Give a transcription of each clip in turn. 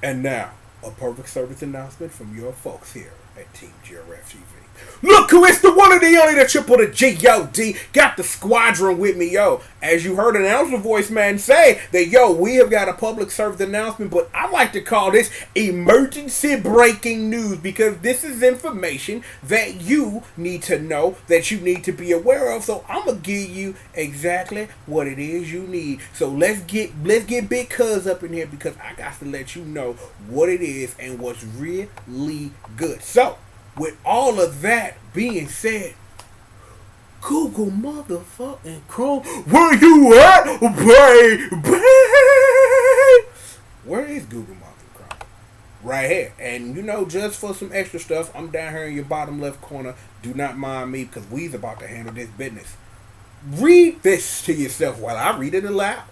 And now, a public service announcement from your folks here at Team GRF TV. Look who is the one and the only, the triple, the G.O.D. Got the squadron with me, yo. As you heard an announcer voice man say that, yo, we have got a public service announcement, but I like to call this emergency breaking news because this is information that you need to know, that you need to be aware of. So I'm gonna give you exactly what it is you need. So let's get Big Cuz up in here because I got to let you know what it is and what's really good. So with all of that being said, Google motherfucking Chrome, where you at, baby? Where is Google motherfucking Chrome? Right here. And you know, just for some extra stuff, I'm down here in your bottom left corner. Do not mind me because we's about to handle this business. Read this to yourself while I read it aloud.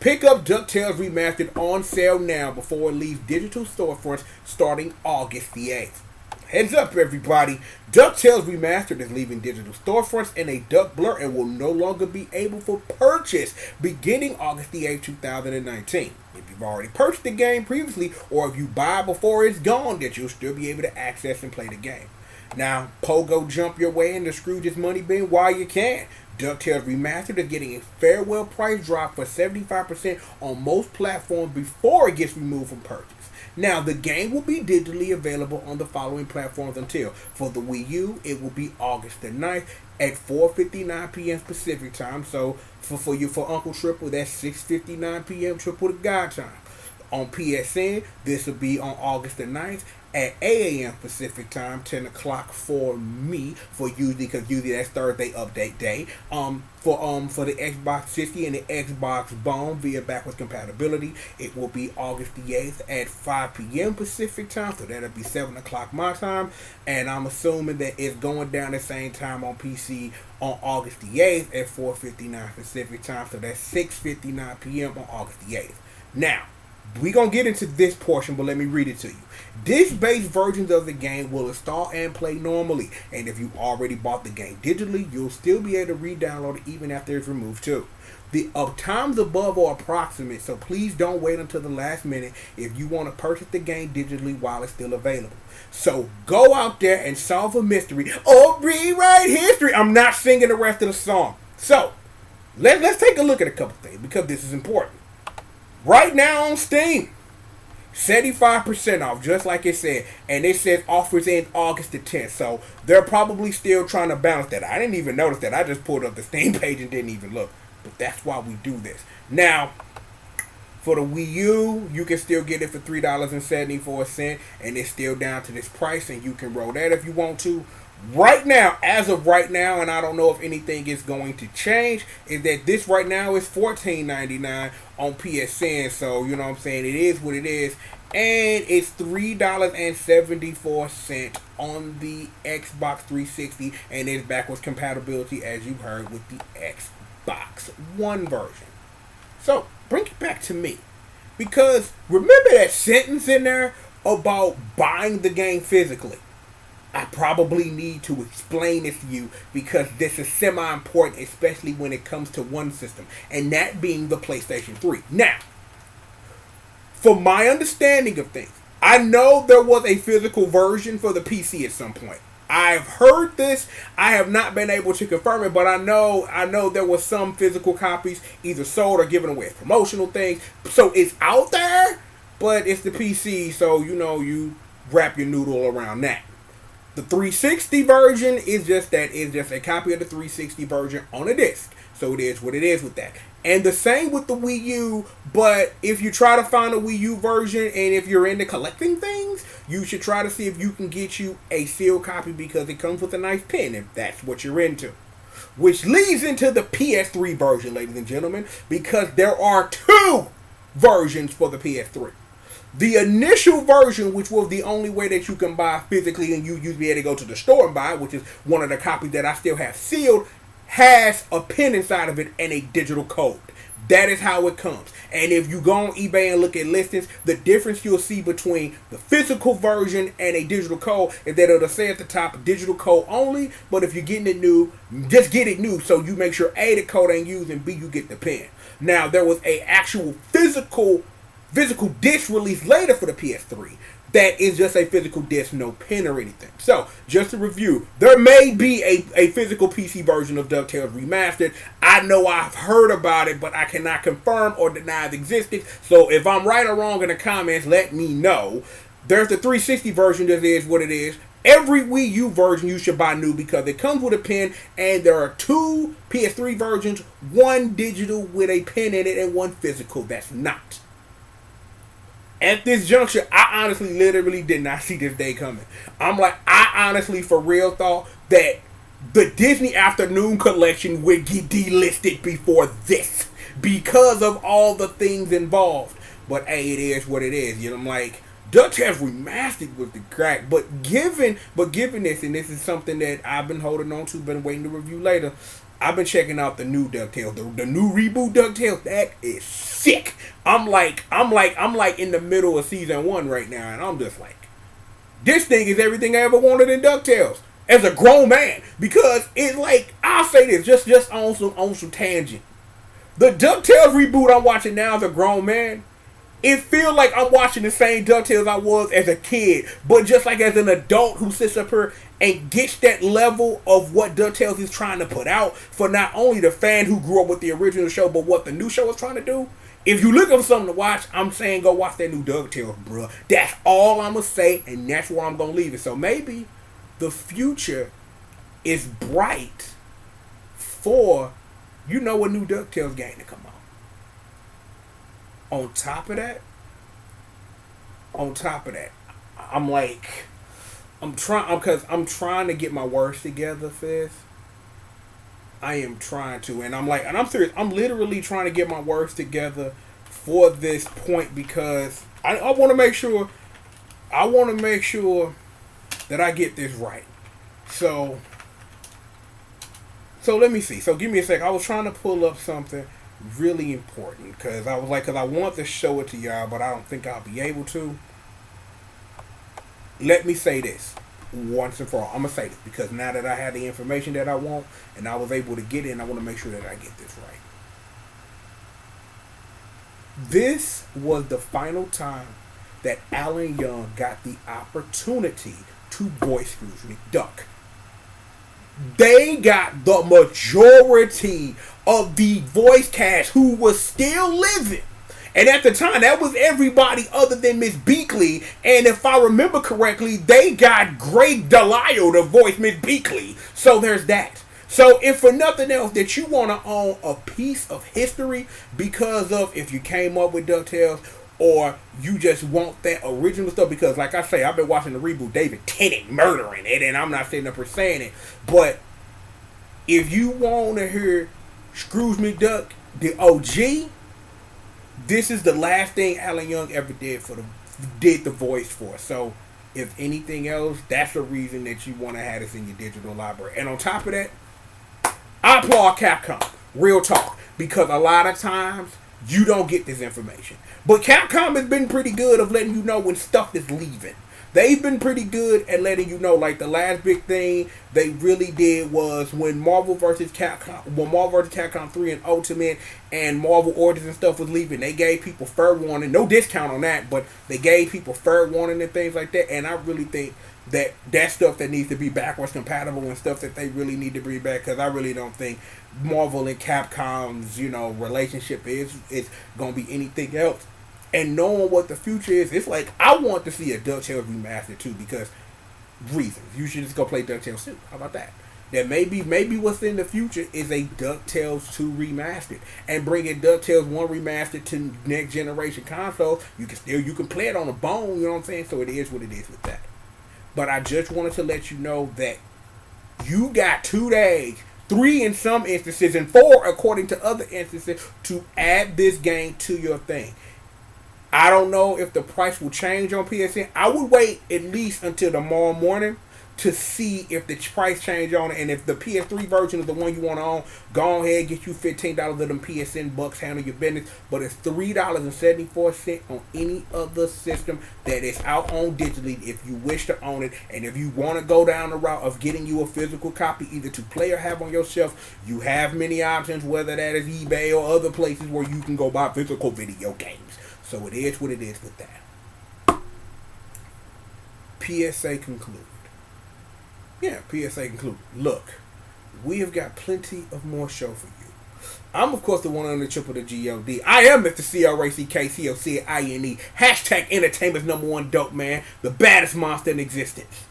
Pick up DuckTales Remastered on sale now before it leaves digital storefronts starting August the 8th. Heads up, everybody. DuckTales Remastered is leaving digital storefronts in a duck blur and will no longer be able for purchase beginning August the 8th, 2019. If you've already purchased the game previously, or if you buy before it's gone, that you'll still be able to access and play the game. Now, Pogo jump your way into Scrooge's money bin while you can. DuckTales Remastered is getting a farewell price drop for 75% on most platforms before it gets removed from purchase. Now, the game will be digitally available on the following platforms until, for the Wii U, it will be August the 9th at 4:59 p.m. Pacific time. So, for Uncle Triple, that's 6:59 p.m. Triple to God time. On PSN, this will be on August the 9th at 8 a.m. Pacific time, 10 o'clock for me, for usually, because usually that's Thursday update day. For the Xbox 60 and the Xbox Bone via backwards compatibility, it will be August the 8th at 5 p.m. Pacific time, so that'll be 7 o'clock my time, and I'm assuming that it's going down the same time on PC on August the 8th at 4:59 Pacific time, so that's 6:59 p.m. on August the 8th. Now, we're going to get into this portion, but let me read it to you. Disc-based versions of the game will install and play normally, and if you already bought the game digitally, you'll still be able to re-download it even after it's removed too. The times above are approximate, so please don't wait until the last minute if you want to purchase the game digitally while it's still available. So go out there and solve a mystery or rewrite history. I'm not singing the rest of the song. So let's take a look at a couple things because this is important. Right now on Steam, 75% off, just like it said. And it says offers end August the 10th. So they're probably still trying to balance that. I didn't even notice that. I just pulled up the Steam page and didn't even look. But that's why we do this. Now, for the Wii U, you can still get it for $3.74. And it's still down to this price. And you can roll that if you want to. Right now, as of right now, and I don't know if anything is going to change, is that this right now is $14.99 on PSN. So, you know what I'm saying? It is what it is. And it's $3.74 on the Xbox 360. And it's backwards compatibility, as you heard, with the Xbox One version. So, bring it back to me. Because remember that sentence in there about buying the game physically? I probably need to explain this to you because this is semi-important, especially when it comes to one system, and that being the PlayStation 3. Now, for my understanding of things, I know there was a physical version for the PC at some point. I've heard this. I have not been able to confirm it, but I know there was some physical copies either sold or given away as promotional things. So it's out there, but it's the PC, so you know you wrap your noodle around that. The 360 version is just that. It's just a copy of the 360 version on a disc. So it is what it is with that. And the same with the Wii U, but if you try to find a Wii U version and if you're into collecting things, you should try to see if you can get you a sealed copy because it comes with a nice pin if that's what you're into. Which leads into the PS3 version, ladies and gentlemen, because there are two versions for the PS3. The initial version, which was the only way that you can buy physically and you usually had to go to the store and buy, which is one of the copies that I still have sealed, has a pin inside of it and a digital code. That is how it comes. And if you go on eBay and look at listings, the difference you'll see between the physical version and a digital code is that it'll say at the top, digital code only, but if you're getting it new, just get it new so you make sure A, the code ain't used, and B, you get the pin. Now, there was a actual physical physical disc released later for the PS3 that is just a physical disc, no pin or anything. So, just to review, there may be a physical PC version of DuckTales Remastered. I know I've heard about it, but I cannot confirm or deny its existence. So, if I'm right or wrong in the comments, let me know. There's the 360 version that is what it is. Every Wii U version you should buy new because it comes with a pin, and there are 2 PS3 versions, one digital with a pin in it and one physical that's not. At this juncture, I honestly literally did not see this day coming. I honestly for real thought that the Disney Afternoon Collection would get delisted before this because of all the things involved. But hey, it is what it is. You know, I'm like, DuckTales Remastered was the crack. But given this, and this is something that I've been holding on to, been waiting to review later, I've been checking out the new DuckTales, the new reboot DuckTales. That is sick. I'm like in the middle of season 1 right now, and I'm just like, this thing is everything I ever wanted in DuckTales as a grown man. Because it's like, I'll say this just on some tangent. The DuckTales reboot I'm watching now as a grown man, it feels like I'm watching the same DuckTales I was as a kid, but just like as an adult who sits up here and gets that level of what DuckTales is trying to put out for not only the fan who grew up with the original show, but what the new show is trying to do. If you look for something to watch, I'm saying go watch that new DuckTales, bro. That's all I'm going to say, and that's where I'm going to leave it. So maybe the future is bright for, a new DuckTales game to come out. On top of that, I'm trying to get my words together, Fizz. I am trying to, and I'm serious. I'm literally trying to get my words together for this point because I want to make sure. I want to make sure that I get this right. So let me see. So give me a sec. I was trying to pull up something really important because I want to show it to y'all, but I don't think I'll be able to. Let me say this once and for all. I'm gonna say this because now that I have the information that I want and I was able to get it, I want to make sure that I get this right. This was the final time that Alan Young got the opportunity to voice Scrooge McDuck. They got the majority of the voice cast who was still living. And at the time, that was everybody other than Miss Beakley. And if I remember correctly, they got Greg Delisle to voice Miss Beakley. So there's that. So if for nothing else, that you want to own a piece of history because of if you came up with DuckTales or you just want that original stuff, because like I say, I've been watching the reboot, David Tennant murdering it, and I'm not sitting up here saying it, but if you want to hear Scrooge McDuck, the OG, this is the last thing Alan Young ever did the voice for. So if anything else, that's a reason that you want to have this in your digital library. And on top of that, I applaud Capcom, real talk, because a lot of times you don't get this information. But Capcom has been pretty good of letting you know when stuff is leaving. They've been pretty good at letting you know. Like the last big thing they really did was when Marvel vs. Capcom 3 and Ultimate and Marvel Origins and stuff was leaving. They gave people fair warning, no discount on that, but they gave people fair warning and things like that. And I really think that that's stuff that needs to be backwards compatible and stuff that they really need to bring back, because I really don't think Marvel and Capcom's relationship is gonna be anything else. And knowing what the future is, it's like I want to see a DuckTales remastered too, because reasons. You should just go play DuckTales 2. How about that? That maybe what's in the future is a DuckTales 2 remastered, and bringing DuckTales 1 remastered to next generation consoles. You can play it on a bone. You know what I'm saying? So it is what it is with that. But I just wanted to let you know that you got 2 days, 3 in some instances, and 4 according to other instances, to add this game to your thing. I don't know if the price will change on PSN. I would wait at least until tomorrow morning to see if the price change on it. And if the PS3 version is the one you want to own, go ahead, get you $15 of them PSN bucks, handle your business. But it's $3.74 on any other system that is out on digitally if you wish to own it. And if you want to go down the route of getting you a physical copy, either to play or have on your shelf, you have many options, whether that is eBay or other places where you can go buy physical video games. So it is what it is with that. PSA concluded. Yeah, PSA concluded. Look, we have got plenty of more show for you. I'm, of course, the one on the triple the G.O.D. I am Mr. CRACKCOCINE. Hashtag entertainment's #1 dope man. The baddest monster in existence.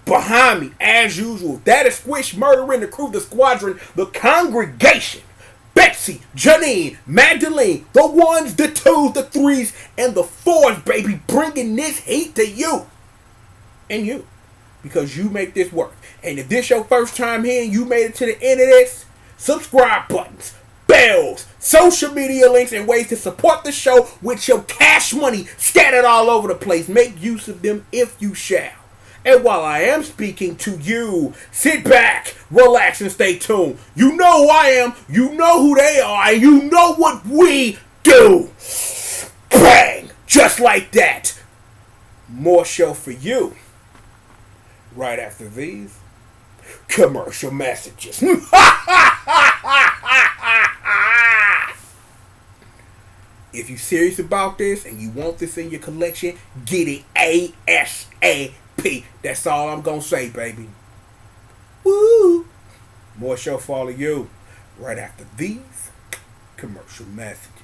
Behind me, as usual, that is Squish, Murdering, the crew, the squadron, the congregation. Betsy, Janine, Magdalene, the ones, the twos, the threes, and the fours, baby. Bringing this heat to you. And you. Because you make this work. And if this your first time here and you made it to the end of this, subscribe buttons, bells, social media links, and ways to support the show with your cash money scattered all over the place. Make use of them if you shall. And while I am speaking to you, sit back, relax, and stay tuned. You know who I am, you know who they are, and you know what we do. Bang! Just like that. More show for you. Right after these commercial messages. If you're serious about this and you want this in your collection, get it ASAP. That's all I'm going to say, baby. Woo! More show for all of you right after these commercial messages.